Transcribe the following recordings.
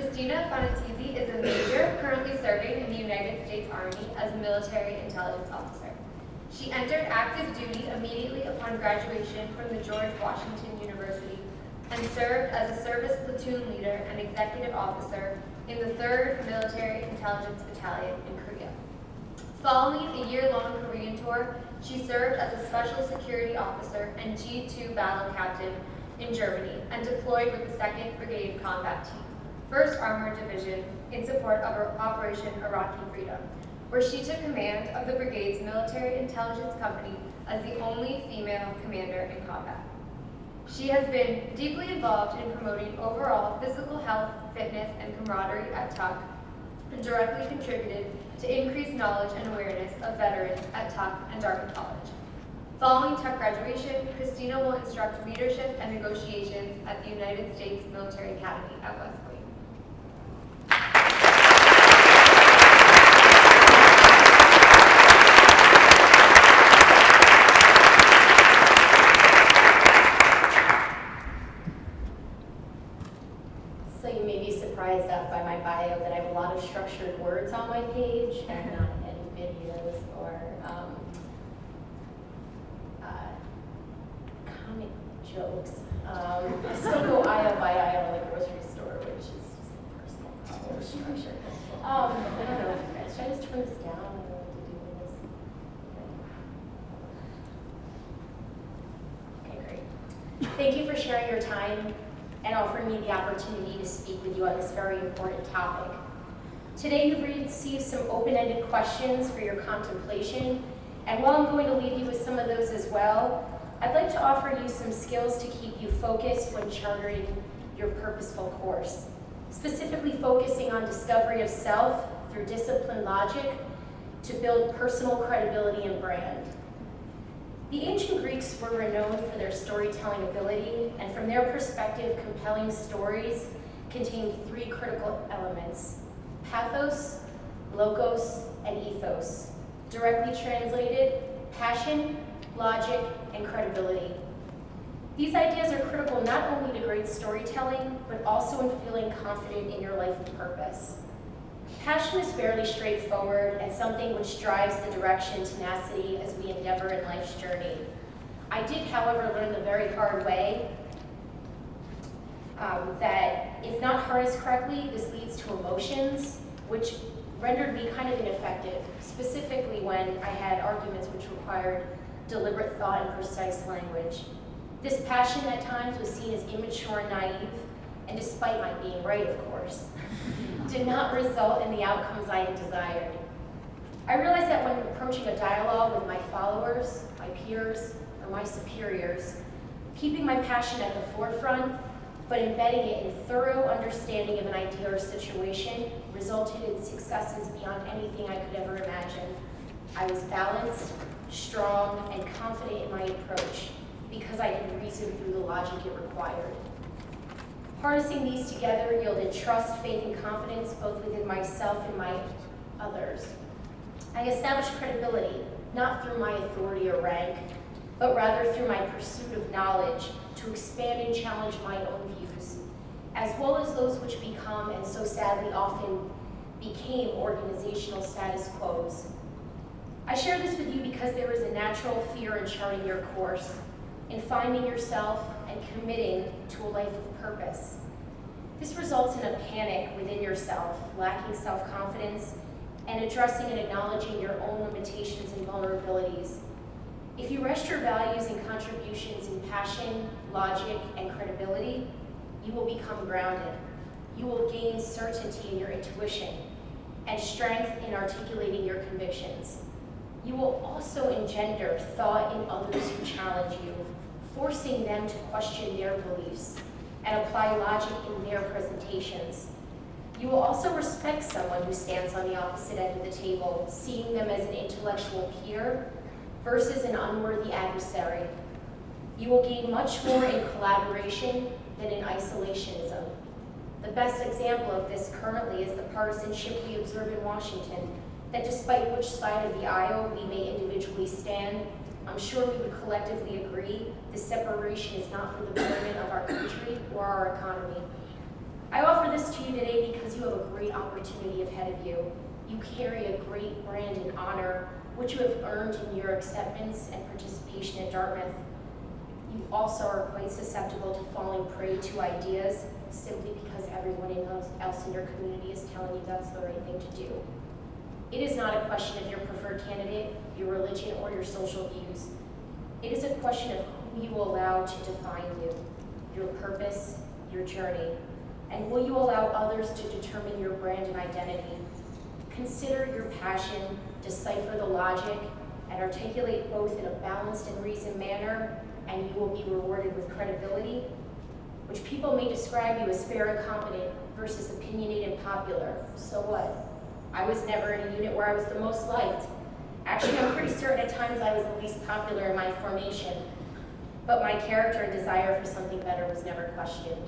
Christina Fanatizzi is a major currently serving in the United States Army as a military intelligence officer. She entered active duty immediately upon graduation from the George Washington University and served as a service platoon leader and executive officer in the 3rd Military Intelligence Battalion in Korea. Following a year-long Korean tour, she served as a special security officer and G2 battle captain in Germany and deployed with the 2nd Brigade Combat Team, 1st Armored Division, in support of Operation Iraqi Freedom, where she took command of the brigade's military intelligence company as the only female commander in combat. She has been deeply involved in promoting overall physical health, fitness, and camaraderie at TUC, and directly contributed to increased knowledge and awareness of veterans at TUC and Dartmouth College. Following TUC graduation, Christina will instruct leadership and negotiations at the United States Military Academy at West Point. So you may be surprised by my bio that I have a lot of structured words on my page and not any videos or comic jokes. I still go aisle by aisle in the grocery store, which is just a personal problem with structure. I don't know, should I just turn this down? I don't know what to do with this. Okay, great. Thank you for sharing your time and offering me the opportunity to speak with you on this very important topic. Today you've received some open-ended questions for your contemplation, and while I'm going to leave you with some of those as well, I'd like to offer you some skills to keep you focused when charting your purposeful course, specifically focusing on discovery of self through disciplined logic to build personal credibility and brand. The ancient Greeks were renowned for their storytelling ability, and from their perspective, compelling stories contained 3 critical elements: pathos, logos, and ethos. Directly translated, passion, logic, and credibility. These ideas are critical not only to great storytelling, but also in feeling confident in your life and purpose. Passion is fairly straightforward and something which drives the direction, tenacity as we endeavor in life's journey. I did, however, learn the very hard way that if not harnessed correctly, this leads to emotions, which rendered me kind of ineffective, specifically when I had arguments which required deliberate thought and precise language. This passion at times was seen as immature and naive, and despite my being right, of course, did not result in the outcomes I had desired. I realized that when approaching a dialogue with my followers, my peers, or my superiors, keeping my passion at the forefront, but embedding it in thorough understanding of an idea or situation resulted in successes beyond anything I could ever imagine. I was balanced, strong, and confident in my approach because I had reasoned through the logic it required. Harnessing these together yielded trust, faith, and confidence both within myself and my others. I established credibility, not through my authority or rank, but rather through my pursuit of knowledge to expand and challenge my own views, as well as those which become, and so sadly often became, organizational status quos. I share this with you because there is a natural fear in charting your course, in finding yourself and committing to a life of purpose. This results in a panic within yourself, lacking self-confidence, and addressing and acknowledging your own limitations and vulnerabilities. If you rest your values and contributions in passion, logic, and credibility, you will become grounded. You will gain certainty in your intuition and strength in articulating your convictions. You will also engender thought in others who challenge you, forcing them to question their beliefs and apply logic in their presentations. You will also respect someone who stands on the opposite end of the table, seeing them as an intellectual peer versus an unworthy adversary. You will gain much more in collaboration than in isolationism. The best example of this currently is the partisanship we observe in Washington, that despite which side of the aisle we may individually stand, I'm sure we would collectively agree this separation is not for the betterment of our country or our economy. I offer this to you today because you have a great opportunity ahead of you. You carry a great brand and honor, which you have earned in your acceptance and participation at Dartmouth. You also are quite susceptible to falling prey to ideas simply because everyone else in your community is telling you that's the right thing to do. It is not a question of your preferred candidate, your religion, or your social views. It is a question of who you will allow to define you, your purpose, your journey, and will you allow others to determine your brand and identity? Consider your passion, decipher the logic, and articulate both in a balanced and reasoned manner, and you will be rewarded with credibility, which people may describe you as fair and competent versus opinionated and popular. So what? I was never in a unit where I was the most liked. Actually, I'm pretty certain at times I was the least popular in my formation, but my character and desire for something better was never questioned.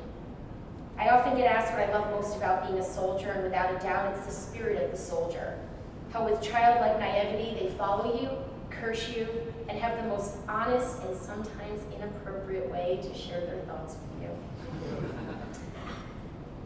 I often get asked what I love most about being a soldier, and without a doubt, it's the spirit of the soldier. How with childlike naivety, they follow you, curse you, and have the most honest and sometimes inappropriate way to share their thoughts with you.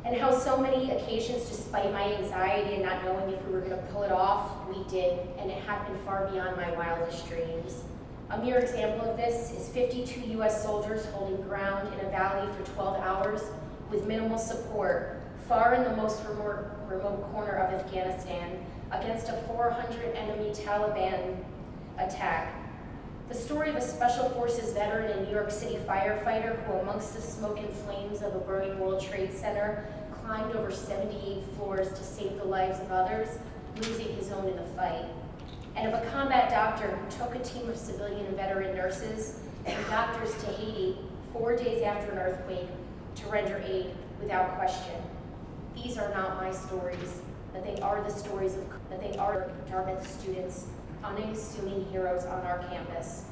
And how so many occasions, despite my anxiety and not knowing if we were going to pull it off, we did, and it happened far beyond my wildest dreams. A mere example of this is 52 U.S. soldiers holding ground in a valley for 12 hours with minimal support, far in the most remote corner of Afghanistan, against a 400 enemy Taliban attack. The story of a Special Forces veteran and New York City firefighter who, amongst the smoke and flames of a burning World Trade Center, climbed over 78 floors to save the lives of others, losing his own in the fight. And of a combat doctor who took a team of civilian and veteran nurses and doctors to Haiti 4 days after an earthquake to render aid without question. These are not my stories, but they are the stories of Dartmouth students, unassuming heroes on our campus.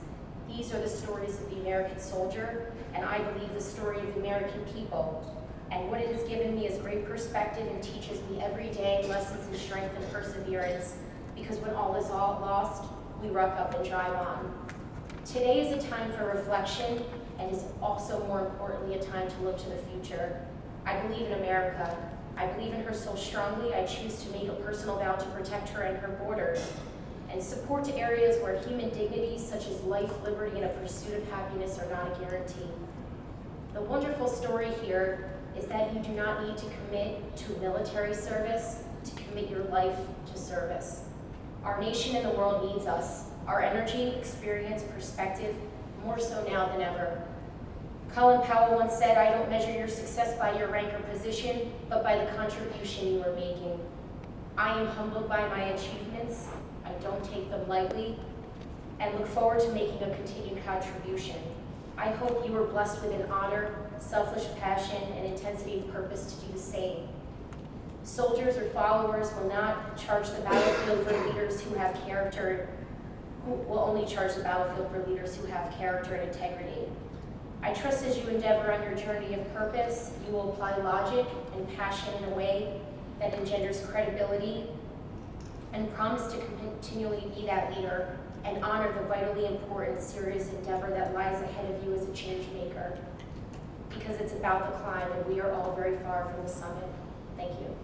These are the stories of the American soldier, and I believe the story of the American people. And what it has given me is great perspective and teaches me every day lessons in strength and perseverance, because when all is lost, we rock up and drive on. Today is a time for reflection, and is also more importantly a time to look to the future. I believe in America. I believe in her so strongly, I choose to make a personal vow to protect her and her borders, and support to areas where human dignity, such as life, liberty, and a pursuit of happiness are not a guarantee. The wonderful story here is that you do not need to commit to military service to commit your life to service. Our nation and the world needs us, our energy, experience, perspective, more so now than ever. Colin Powell once said, "I don't measure your success by your rank or position, but by the contribution you are making." I am humbled by my achievements. I don't take them lightly, and look forward to making a continued contribution. I hope you are blessed with an honor, selfless passion, and intensity of purpose to do the same. Soldiers or followers will not charge the battlefield for leaders who have character, who will only charge the battlefield for leaders who have character and integrity. I trust as you endeavor on your journey of purpose, you will apply logic and passion in a way that engenders credibility, and promise to continually be that leader and honor the vitally important, serious endeavor that lies ahead of you as a change maker. Because it's about the climb, and we are all very far from the summit. Thank you.